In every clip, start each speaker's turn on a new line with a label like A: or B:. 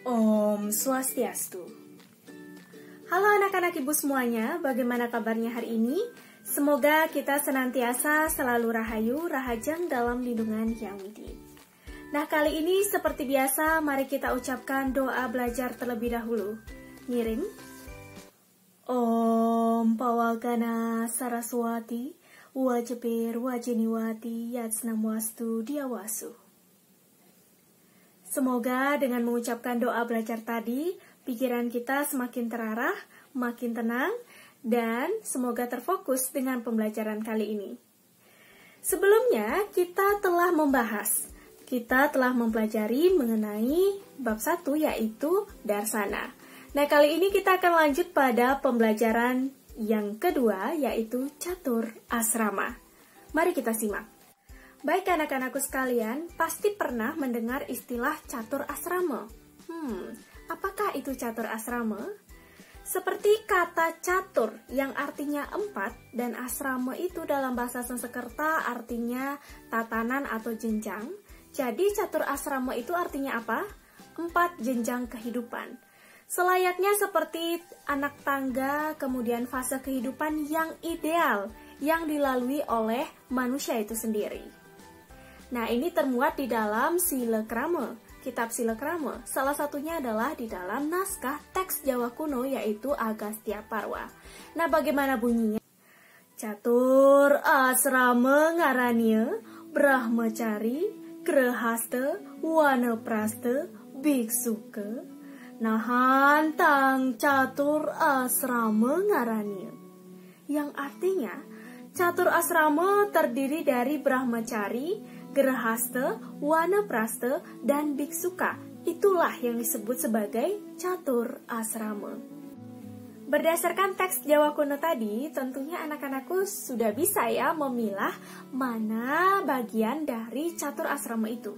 A: Om Swastiastu. Halo anak-anak ibu semuanya, bagaimana kabarnya hari ini? Semoga kita senantiasa selalu rahayu, rahajeng dalam lindungan Yang Widi. Nah, kali ini seperti biasa, mari kita ucapkan doa belajar terlebih dahulu. Miring. Om Pawagana Saraswati, Wajepir Wajeniwati, Yatsnamuastu Diawasu. Semoga dengan mengucapkan doa belajar tadi, pikiran kita semakin terarah, makin tenang, dan semoga terfokus dengan pembelajaran kali ini. Sebelumnya, kita telah mempelajari mengenai bab 1 yaitu Darsana. Nah, kali ini kita akan lanjut pada pembelajaran yang kedua yaitu Catur Asrama. Mari kita simak. Baik anak-anakku sekalian, pasti pernah mendengar istilah catur asrama. Apakah itu catur asrama? Seperti kata catur yang artinya 4 dan asrama itu dalam bahasa Sanskerta artinya tatanan atau jenjang. Jadi catur asrama itu artinya apa? 4 jenjang kehidupan. Selayaknya seperti anak tangga, kemudian fase kehidupan yang ideal yang dilalui oleh manusia itu sendiri. Nah, ini termuat di dalam Sila Krama, kitab Sila Krama. Salah satunya adalah di dalam naskah teks Jawa kuno yaitu Agastya Parwa. Nah, bagaimana bunyinya? Catur asrama ngarannya Brahmacari, Grehasta, Wanaprasta, Biksuka. Nahan tang catur asrama ngarannya. Yang artinya, catur asrama terdiri dari Brahmacari, Grehasta, Wanaprasta, dan Biksuka. Itulah yang disebut sebagai catur asrama. Berdasarkan teks Jawa kuno tadi, tentunya anak-anakku sudah bisa ya memilah mana bagian dari catur asrama itu.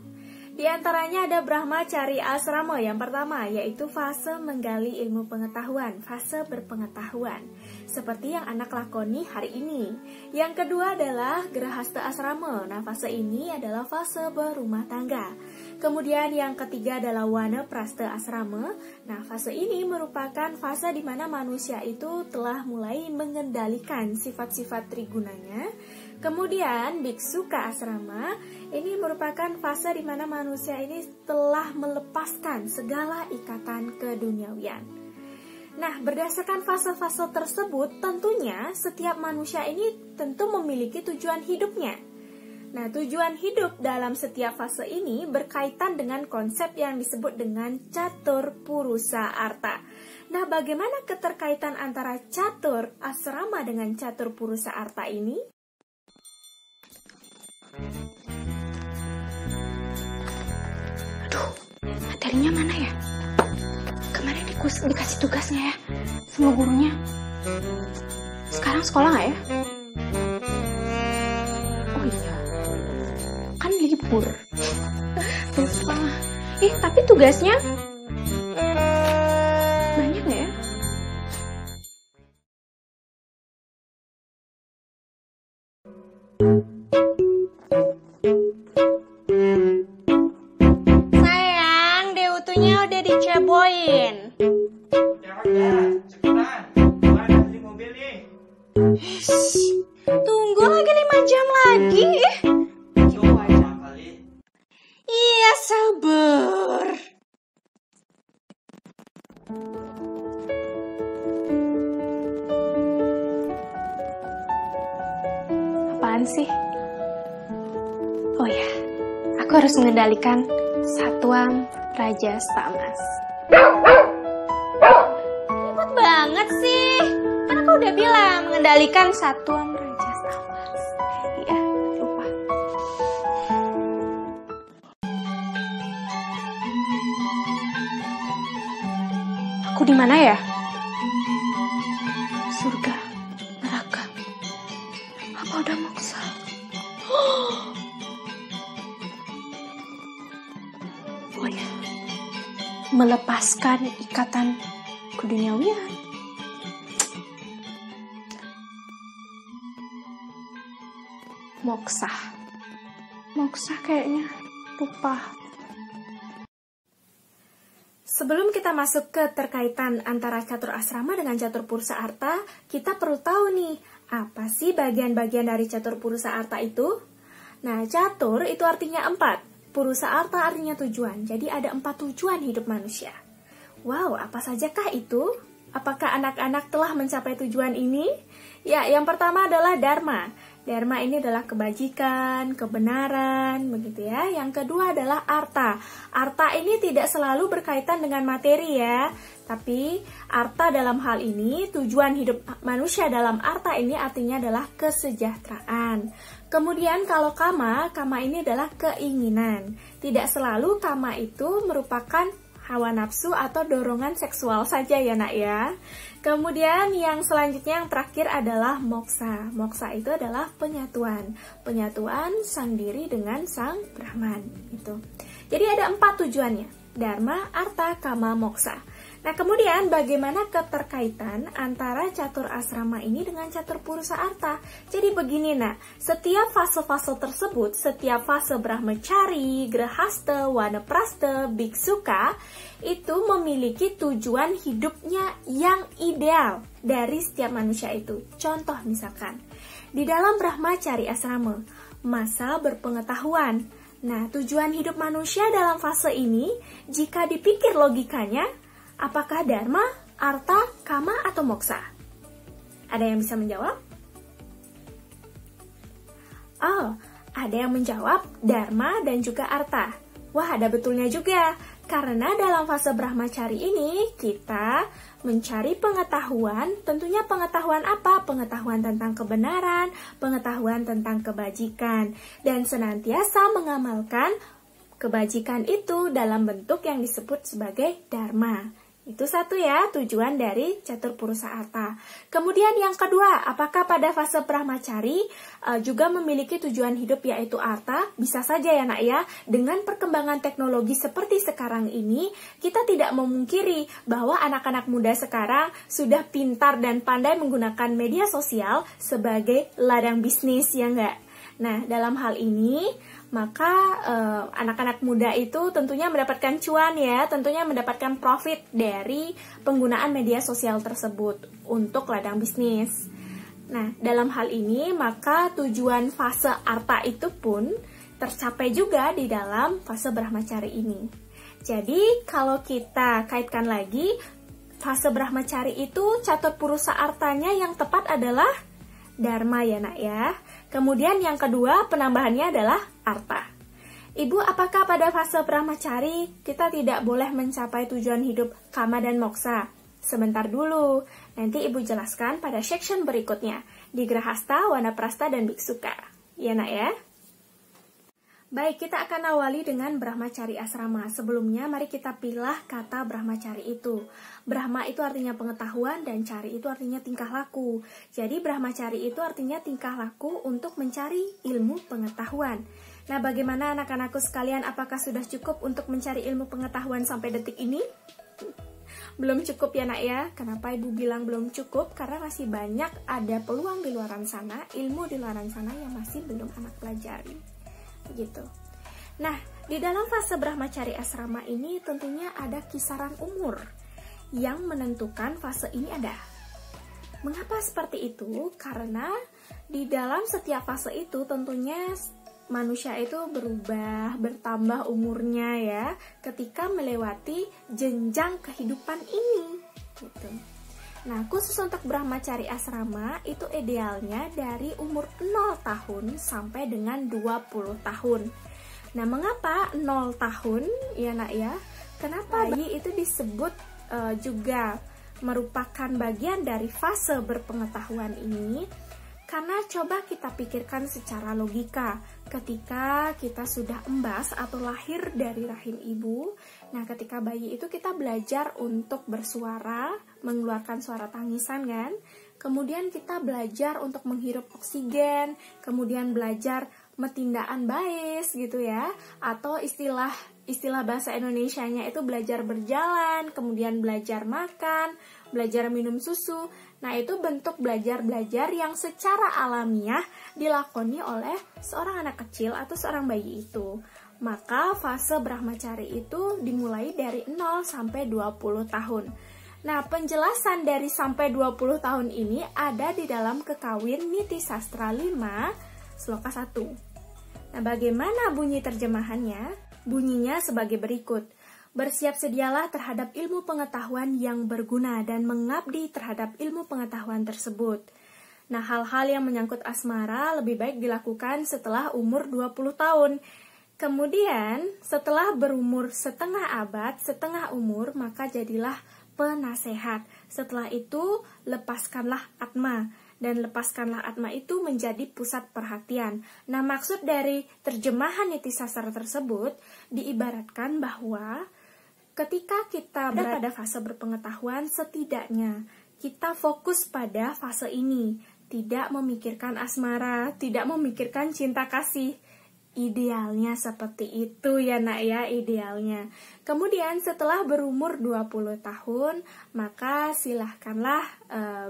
A: Di antaranya ada Brahmacari asrama yang pertama, yaitu fase menggali ilmu pengetahuan, fase berpengetahuan, seperti yang anak lakoni hari ini. Yang kedua adalah Grehasta asrama. Nah, fase ini adalah fase berumah tangga. Kemudian yang ketiga adalah Wanaprasta asrama. Nah, fase ini merupakan fase di mana manusia itu telah mulai mengendalikan sifat-sifat trigunanya. Kemudian Biksuka asrama, ini merupakan fase di mana manusia ini telah melepaskan segala ikatan keduniawian. Nah, berdasarkan fase-fase tersebut, tentunya setiap manusia ini tentu memiliki tujuan hidupnya. Nah, tujuan hidup dalam setiap fase ini berkaitan dengan konsep yang disebut dengan catur purusa arta. Nah, bagaimana keterkaitan antara catur asrama dengan catur purusa arta ini?
B: Aduh, materinya mana ya? Kemarin dikasih tugasnya ya sama gurunya. Sekarang sekolah nggak ya? Oh iya, kan libur. Lupa. Tapi tugasnya banyak nggak ya?
C: Sayang, Deutunya udah diceboin.
D: Ya, cepetan. Gua ada di mobil nih.
C: Tunggu lagi 5 jam lagi.
D: Coba aja kali.
C: Iya, sabar.
B: Apaan sih? Oh ya, aku harus mengendalikan Satuan Raja Stamas.
C: Ribet banget sih. Kan aku udah bilang mengendalikan Satuan Raja Stamas.
B: Iya, lupa. Aku di mana ya? Surga, neraka. Apa udah moksa? Oh ya, melepaskan ikatan keduniawian. Moksa kayaknya, lupa.
A: Sebelum kita masuk ke terkaitan antara catur asrama dengan catur purusa arta, kita perlu tahu nih, apa sih bagian-bagian dari catur purusa arta itu? Nah, catur itu artinya 4, purusa arta artinya tujuan, jadi ada 4 tujuan hidup manusia. Wow, apa sajakah itu? Apakah anak-anak telah mencapai tujuan ini? Ya, yang pertama adalah dharma. Dharma ini adalah kebajikan, kebenaran, begitu ya. Yang kedua adalah arta. Arta ini tidak selalu berkaitan dengan materi ya. Tapi arta dalam hal ini, tujuan hidup manusia dalam arta ini artinya adalah kesejahteraan. Kemudian kalau kama ini adalah keinginan. Tidak selalu kama itu merupakan hawa nafsu atau dorongan seksual saja ya nak ya. Kemudian yang selanjutnya yang terakhir adalah moksa. Moksa itu adalah penyatuan. Penyatuan sang diri dengan sang Brahman gitu. Jadi ada 4 tujuannya. Dharma, arta, kama, moksa. Nah kemudian bagaimana keterkaitan antara catur asrama ini dengan catur purusa arta? Jadi begini nak, setiap fase-fase tersebut, setiap fase brahmacari, grahasta, wanaprastha, biksuka, itu memiliki tujuan hidupnya yang ideal dari setiap manusia itu. Contoh misalkan, di dalam brahmacari asrama, masa berpengetahuan. Nah tujuan hidup manusia dalam fase ini, jika dipikir logikanya, apakah dharma, arta, kama, atau moksa? Ada yang bisa menjawab? Oh, ada yang menjawab dharma dan juga arta. Wah, ada betulnya juga. Karena dalam fase brahmacari ini, kita mencari pengetahuan, tentunya pengetahuan apa? Pengetahuan tentang kebenaran, pengetahuan tentang kebajikan, dan senantiasa mengamalkan kebajikan itu dalam bentuk yang disebut sebagai dharma. Itu satu ya, tujuan dari catur purusa arta. Kemudian yang kedua, apakah pada fase brahmacari juga memiliki tujuan hidup yaitu arta? Bisa saja ya nak ya, dengan perkembangan teknologi seperti sekarang ini, kita tidak memungkiri bahwa anak-anak muda sekarang sudah pintar dan pandai menggunakan media sosial sebagai ladang bisnis, ya enggak? Nah, dalam hal ini, maka anak-anak muda itu tentunya mendapatkan cuan ya, tentunya mendapatkan profit dari penggunaan media sosial tersebut untuk ladang bisnis. Nah, dalam hal ini, maka tujuan fase arta itu pun tercapai juga di dalam fase brahmacari ini. Jadi, kalau kita kaitkan lagi, fase brahmacari itu catur purusa artanya yang tepat adalah dharma ya nak ya. Kemudian yang kedua penambahannya adalah arta. Ibu, apakah pada fase brahmacari kita tidak boleh mencapai tujuan hidup kama dan moksa? Sebentar dulu, nanti ibu jelaskan pada section berikutnya di grahasta, wanaprastha, dan biksuka. Ya nak ya? Baik, kita akan awali dengan brahmacari asrama. Sebelumnya, mari kita pilah kata brahmacari itu. Brahma itu artinya pengetahuan dan cari itu artinya tingkah laku. Jadi, brahmacari itu artinya tingkah laku untuk mencari ilmu pengetahuan. Nah, bagaimana anak-anakku sekalian, apakah sudah cukup untuk mencari ilmu pengetahuan sampai detik ini? Belum cukup ya nak ya. Kenapa ibu bilang belum cukup? Karena masih banyak ada peluang di luar sana, ilmu di luar sana yang masih belum anak pelajari. Gitu. Nah, di dalam fase brahmacari asrama ini tentunya ada kisaran umur yang menentukan fase ini ada. Mengapa seperti itu? Karena di dalam setiap fase itu tentunya manusia itu berubah, bertambah umurnya ya, ketika melewati jenjang kehidupan ini. Gitu. Nah, khusus untuk brahmacari asrama itu idealnya dari umur 0 tahun sampai dengan 20 tahun. Nah, mengapa 0 tahun ya nak ya? Kenapa bayi itu disebut juga merupakan bagian dari fase berpengetahuan ini? Karena coba kita pikirkan secara logika, ketika kita sudah embas atau lahir dari rahim ibu, nah ketika bayi itu kita belajar untuk bersuara, mengeluarkan suara tangisan kan, kemudian kita belajar untuk menghirup oksigen, kemudian belajar metindaan bais gitu ya, atau istilah bahasa Indonesianya itu belajar berjalan, kemudian belajar makan, belajar minum susu. Nah, itu bentuk belajar-belajar yang secara alamiah dilakoni oleh seorang anak kecil atau seorang bayi itu. maka fase Brahmacari itu dimulai dari 0 sampai 20 tahun. Nah, penjelasan dari sampai 20 tahun ini ada di dalam Kekawin Niti Sastra 5, Sloka 1. Nah, bagaimana bunyi terjemahannya? Bunyinya sebagai berikut. Bersiap sedialah terhadap ilmu pengetahuan yang berguna dan mengabdi terhadap ilmu pengetahuan tersebut. Nah, hal-hal yang menyangkut asmara lebih baik dilakukan setelah umur 20 tahun. Kemudian, setelah berumur setengah abad, setengah umur, maka jadilah penasehat. Setelah itu, lepaskanlah atma. Dan lepaskanlah atma itu menjadi pusat perhatian. Nah, maksud dari terjemahan Niti Sastra tersebut diibaratkan bahwa ketika kita berada pada fase berpengetahuan, setidaknya kita fokus pada fase ini. Tidak memikirkan asmara, tidak memikirkan cinta kasih. Idealnya seperti itu ya nak ya, idealnya. Kemudian setelah berumur 20 tahun, maka silahkanlah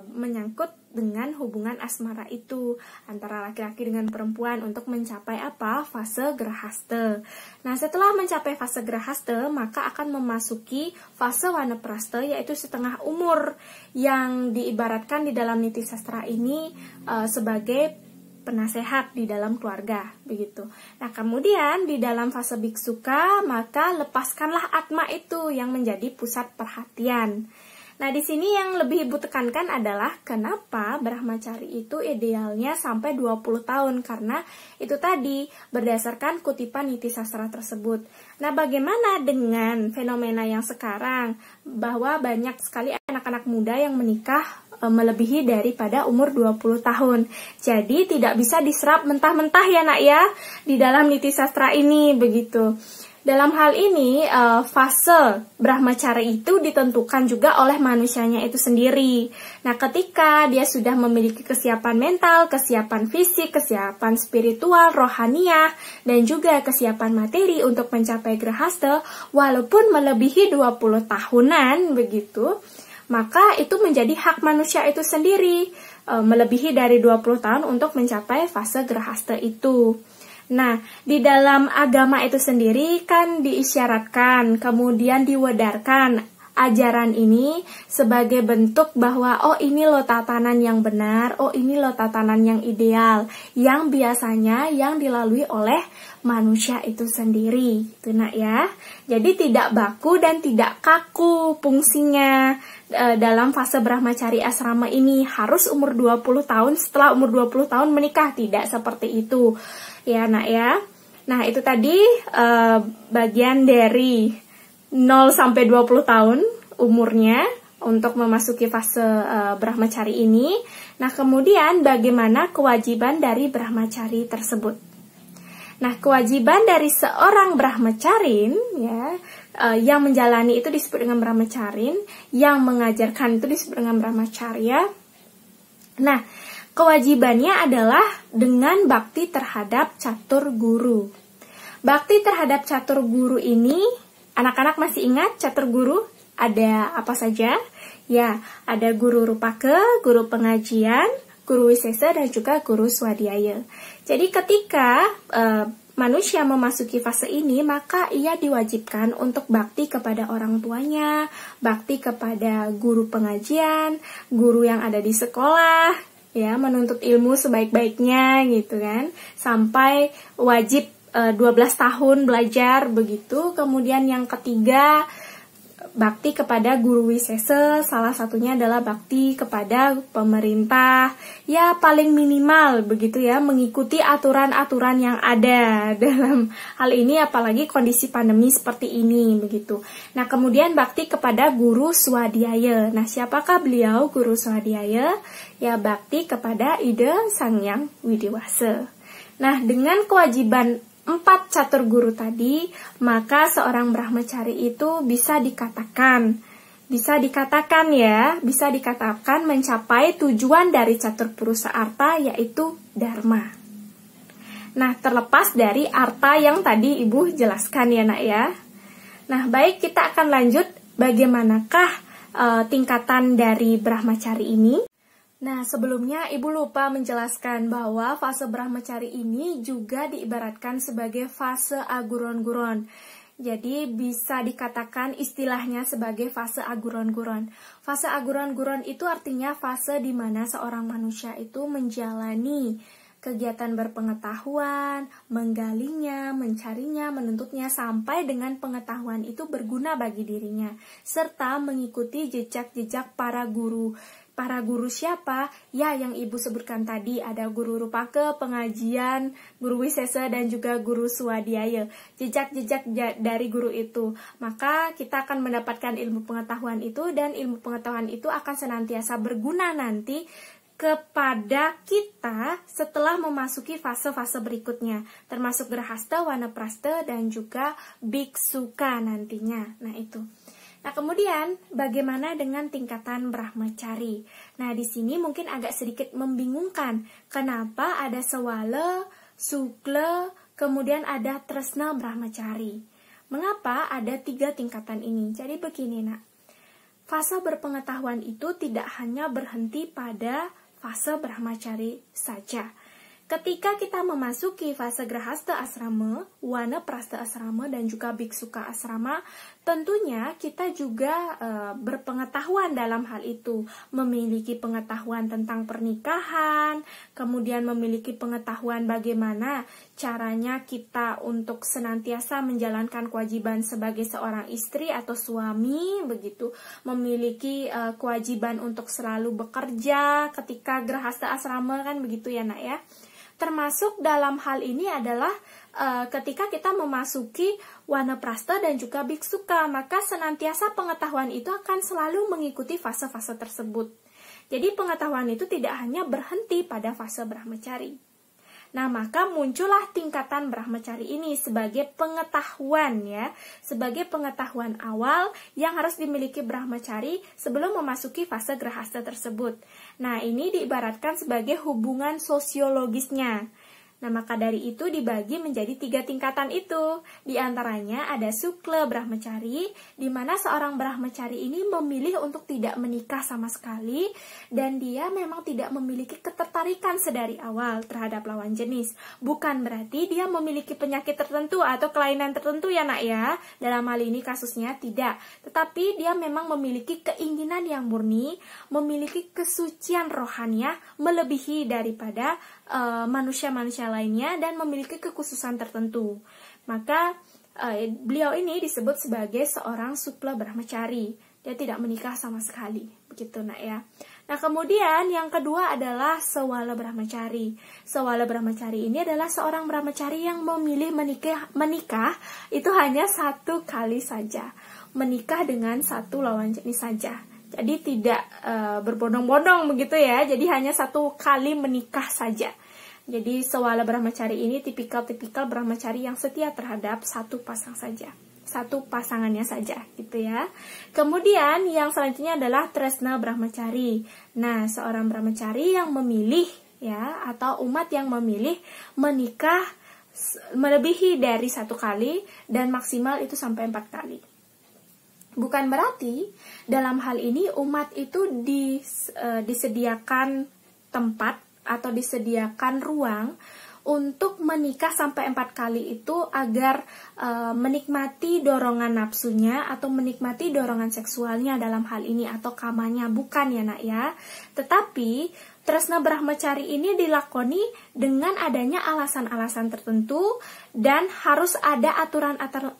A: menyangkut dengan hubungan asmara itu antara laki-laki dengan perempuan untuk mencapai apa? Fase Grahasta. Nah, setelah mencapai fase Grahasta, maka akan memasuki fase Wanaprastha, yaitu setengah umur, yang diibaratkan di dalam Niti Sastra ini sebagai penasehat di dalam keluarga, begitu. Nah, kemudian di dalam fase biksuka, maka lepaskanlah atma itu yang menjadi pusat perhatian. Nah, di sini yang lebih Ibu tekankan adalah kenapa Brahmacari itu idealnya sampai 20 tahun, karena itu tadi berdasarkan kutipan Niti Sastra tersebut. Nah, bagaimana dengan fenomena yang sekarang bahwa banyak sekali anak-anak muda yang menikah melebihi daripada umur 20 tahun. Jadi tidak bisa diserap mentah-mentah ya nak ya di dalam Niti Sastra ini, begitu. Dalam hal ini, fase Brahmacari itu ditentukan juga oleh manusianya itu sendiri. Nah, ketika dia sudah memiliki kesiapan mental, kesiapan fisik, kesiapan spiritual, rohaniah, dan juga kesiapan materi untuk mencapai Grahasta, walaupun melebihi 20 tahunan, begitu, maka itu menjadi hak manusia itu sendiri, melebihi dari 20 tahun untuk mencapai fase Grahasta itu. Nah, di dalam agama itu sendiri kan diisyaratkan, kemudian diwedarkan ajaran ini sebagai bentuk bahwa oh ini loh tatanan yang benar, oh ini loh tatanan yang ideal, yang biasanya yang dilalui oleh manusia itu sendiri, itu nak ya. Jadi tidak baku dan tidak kaku fungsinya dalam fase Brahmacari asrama ini harus umur 20 tahun, setelah umur 20 tahun menikah, tidak seperti itu. Ya nak ya. Nah, itu tadi bagian dari 0 sampai 20 tahun umurnya untuk memasuki fase Brahmacari ini. Nah, kemudian bagaimana kewajiban dari Brahmacari tersebut? Nah, kewajiban dari seorang Brahmacarin ya, yang menjalani itu disebut dengan Brahmacarin, yang mengajarkan itu disebut dengan Brahmacarya. Nah, kewajibannya adalah dengan bakti terhadap catur guru. Bakti terhadap catur guru ini, anak-anak masih ingat catur guru? Ada apa saja? Ya, ada guru rupake, guru pengajian, guru wisesa, dan juga guru swadhyaya. Jadi ketika manusia memasuki fase ini, maka ia diwajibkan untuk bakti kepada orang tuanya, bakti kepada guru pengajian, guru yang ada di sekolah, ya, menuntut ilmu sebaik-baiknya gitu kan, sampai wajib 12 tahun belajar begitu. Kemudian yang ketiga, bakti kepada guru wisesa, salah satunya adalah bakti kepada pemerintah, ya paling minimal begitu ya, mengikuti aturan-aturan yang ada dalam hal ini, apalagi kondisi pandemi seperti ini begitu. Nah, kemudian bakti kepada guru swadhyaya. Nah, siapakah beliau guru swadhyaya? Ya, bakti kepada Ida Sangyang Widiwasa. Nah, dengan kewajiban 4 catur guru tadi, maka seorang Brahmacari itu bisa dikatakan mencapai tujuan dari catur purusa arta, yaitu dharma. Nah, terlepas dari arta yang tadi Ibu jelaskan ya nak ya. Nah, baik, kita akan lanjut bagaimanakah tingkatan dari Brahmacari ini. Nah, sebelumnya Ibu lupa menjelaskan bahwa fase Brahmacari ini juga diibaratkan sebagai fase aguron-guron. Jadi bisa dikatakan istilahnya sebagai fase aguron-guron. Fase aguron-guron itu artinya fase di mana seorang manusia itu menjalani kegiatan berpengetahuan, menggalinya, mencarinya, menuntutnya sampai dengan pengetahuan itu berguna bagi dirinya, serta mengikuti jejak-jejak para guru. Para guru siapa? Ya, yang Ibu sebutkan tadi, ada guru Rupake, pengajian, guru Wisesa, dan juga guru Swadhyaya. Jejak-jejak dari guru itu. Maka kita akan mendapatkan ilmu pengetahuan itu, dan ilmu pengetahuan itu akan senantiasa berguna nanti kepada kita setelah memasuki fase-fase berikutnya, termasuk Grahasta, Wanaprastha, dan juga Biksuka nantinya. Nah, itu. Nah, kemudian bagaimana dengan tingkatan Brahmacari? Nah, di sini mungkin agak sedikit membingungkan. Kenapa ada Sawala, Sukla, kemudian ada Tresna Brahmacari? Mengapa ada 3 tingkatan ini? Jadi begini, Nak. Fase berpengetahuan itu tidak hanya berhenti pada fase Brahmacari saja. Ketika kita memasuki fase Grahasta Asrama, Wanaprastha Asrama, dan juga Biksuka Asrama, tentunya kita juga berpengetahuan dalam hal itu. Memiliki pengetahuan tentang pernikahan, kemudian memiliki pengetahuan bagaimana caranya kita untuk senantiasa menjalankan kewajiban sebagai seorang istri atau suami, begitu. Memiliki kewajiban untuk selalu bekerja ketika Grahasta Asrama, kan begitu ya, Nak ya. Termasuk dalam hal ini adalah ketika kita memasuki Wanaprastha dan juga Biksuka, maka senantiasa pengetahuan itu akan selalu mengikuti fase-fase tersebut. Jadi pengetahuan itu tidak hanya berhenti pada fase Brahmacari. Nah, maka muncullah tingkatan Brahmacari ini sebagai pengetahuan ya, sebagai pengetahuan awal yang harus dimiliki Brahmacari sebelum memasuki fase Grahasta tersebut. Nah, ini diibaratkan sebagai hubungan sosiologisnya. Nah, maka dari itu dibagi menjadi 3 tingkatan itu. Di antaranya ada Sukla Brahmacari, di mana seorang Brahmacari ini memilih untuk tidak menikah sama sekali, dan dia memang tidak memiliki ketertarikan sedari awal terhadap lawan jenis. Bukan berarti dia memiliki penyakit tertentu atau kelainan tertentu ya, Nak ya. Dalam hal ini kasusnya tidak. Tetapi dia memang memiliki keinginan yang murni, memiliki kesucian rohaniah melebihi daripada manusia-manusia lainnya, dan memiliki kekhususan tertentu. Maka beliau ini disebut sebagai seorang Sukla Brahmacari. Dia tidak menikah sama sekali, begitu, Nak ya. Nah, kemudian yang kedua adalah Sawala Brahmacari. Sawala Brahmacari ini adalah seorang Brahmacari yang memilih menikah itu hanya 1 kali saja. Menikah dengan 1 lawan jenis saja. Jadi tidak berbondong-bondong begitu ya. Jadi hanya 1 kali menikah saja. Jadi Sawala Brahmacari ini tipikal Brahmacari yang setia terhadap 1 pasang saja. 1 pasangannya saja gitu ya. Kemudian yang selanjutnya adalah Tresna Brahmacari. Nah, seorang Brahmacari yang memilih ya, atau umat yang memilih menikah melebihi dari 1 kali dan maksimal itu sampai 4 kali. Bukan berarti dalam hal ini umat itu disediakan tempat atau disediakan ruang untuk menikah sampai 4 kali itu agar menikmati dorongan nafsunya atau menikmati dorongan seksualnya dalam hal ini atau kamanya. Bukan ya, Nak ya. Tetapi Tresna Brahmacari ini dilakoni dengan adanya alasan-alasan tertentu dan harus ada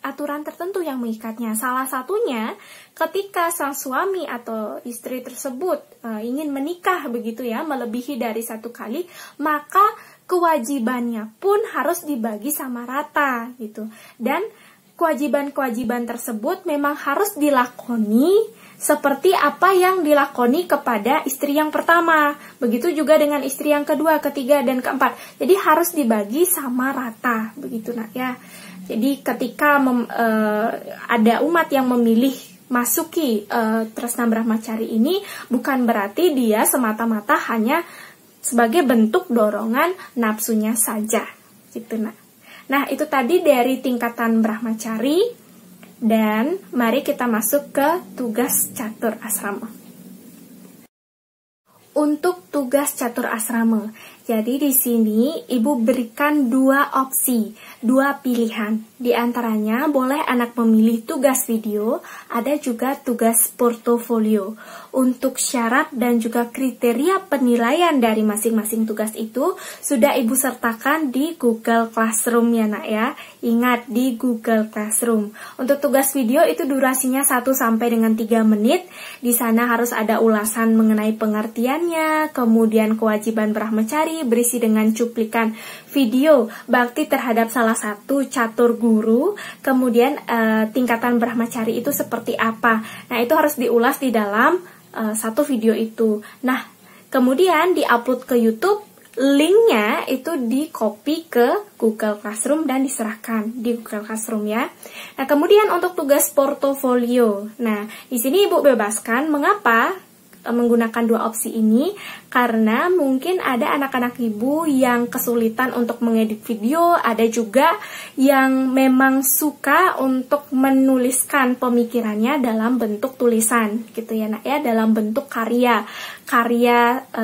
A: aturan tertentu yang mengikatnya. Salah satunya ketika sang suami atau istri tersebut ingin menikah begitu ya, melebihi dari 1 kali, maka kewajibannya pun harus dibagi sama rata gitu. Dan kewajiban-kewajiban tersebut memang harus dilakoni seperti apa yang dilakoni kepada istri yang pertama. Begitu juga dengan istri yang kedua, ketiga, dan keempat. Jadi harus dibagi sama rata, begitu, Nak ya. Jadi ketika ada umat yang memilih masuki Tresna Brahmacari ini, bukan berarti dia semata-mata hanya sebagai bentuk dorongan nafsunya saja, gitu, Nak. Nah, itu tadi dari tingkatan Brahmacari. Dan mari kita masuk ke tugas catur asrama. untuk tugas catur asrama. Jadi di sini Ibu berikan 2 opsi, 2 pilihan. Di antaranya boleh anak memilih tugas video, ada juga tugas portofolio. Untuk syarat dan juga kriteria penilaian dari masing-masing tugas itu sudah Ibu sertakan di Google Classroom ya nak ya. Ingat, di Google Classroom. Untuk tugas video itu durasinya 1 sampai dengan 3 menit. Di sana harus ada ulasan mengenai pengertiannya, kemudian kewajiban brahmacari berisi dengan cuplikan video bakti terhadap salah satu catur guru, kemudian tingkatan brahmacari itu seperti apa. Nah, itu harus diulas di dalam satu video itu. Nah, kemudian diupload ke YouTube, linknya itu di copy ke Google Classroom dan diserahkan di Google Classroom ya. Nah, kemudian untuk tugas portofolio. Nah, di sini Ibu bebaskan mengapa menggunakan 2 opsi ini, karena mungkin ada anak-anak Ibu yang kesulitan untuk mengedit video, ada juga yang memang suka untuk menuliskan pemikirannya dalam bentuk tulisan gitu ya nak ya, dalam bentuk karya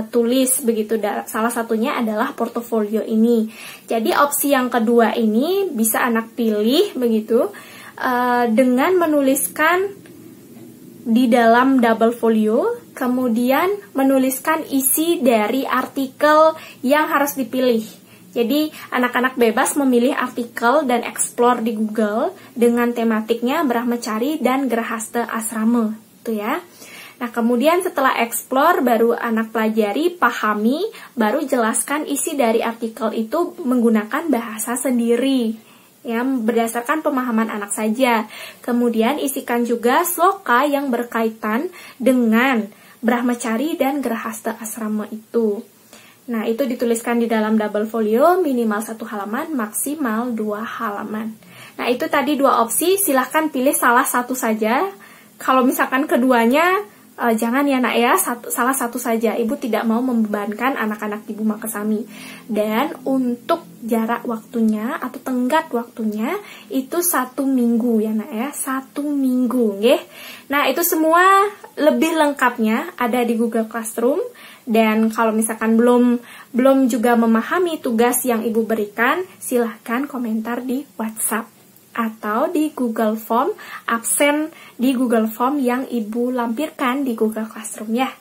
A: tulis begitu. Salah satunya adalah portofolio ini. Jadi opsi yang kedua ini bisa anak pilih begitu, dengan menuliskan di dalam double folio, kemudian menuliskan isi dari artikel yang harus dipilih. Jadi anak-anak bebas memilih artikel dan explore di Google dengan tematiknya Brahmacari dan Grahasta Asrama, itu ya. Nah, kemudian setelah explore baru anak pelajari, pahami, baru jelaskan isi dari artikel itu menggunakan bahasa sendiri. Ya, berdasarkan pemahaman anak saja. Kemudian isikan juga sloka yang berkaitan dengan Brahmacari dan Grahasta Asrama itu. Nah, itu dituliskan di dalam double folio, minimal 1 halaman, maksimal 2 halaman. Nah, itu tadi 2 opsi, silahkan pilih salah satu saja. Kalau misalkan keduanya, jangan ya nak ya, salah satu saja. Ibu tidak mau membebankan anak-anak Ibu Makasami. Dan untuk jarak waktunya atau tenggat waktunya itu 1 minggu ya nak ya, 1 minggu nggih. Nah, itu semua lebih lengkapnya ada di Google Classroom. Dan kalau misalkan belum juga memahami tugas yang Ibu berikan, silahkan komentar di WhatsApp atau di Google Form, absen di Google Form yang Ibu lampirkan di Google Classroom ya.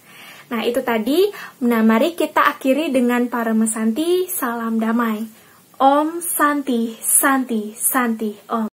A: Nah, itu tadi. Nah, mari kita akhiri dengan Paramasanti, salam damai. Om Santi, Santi, Santi, Om.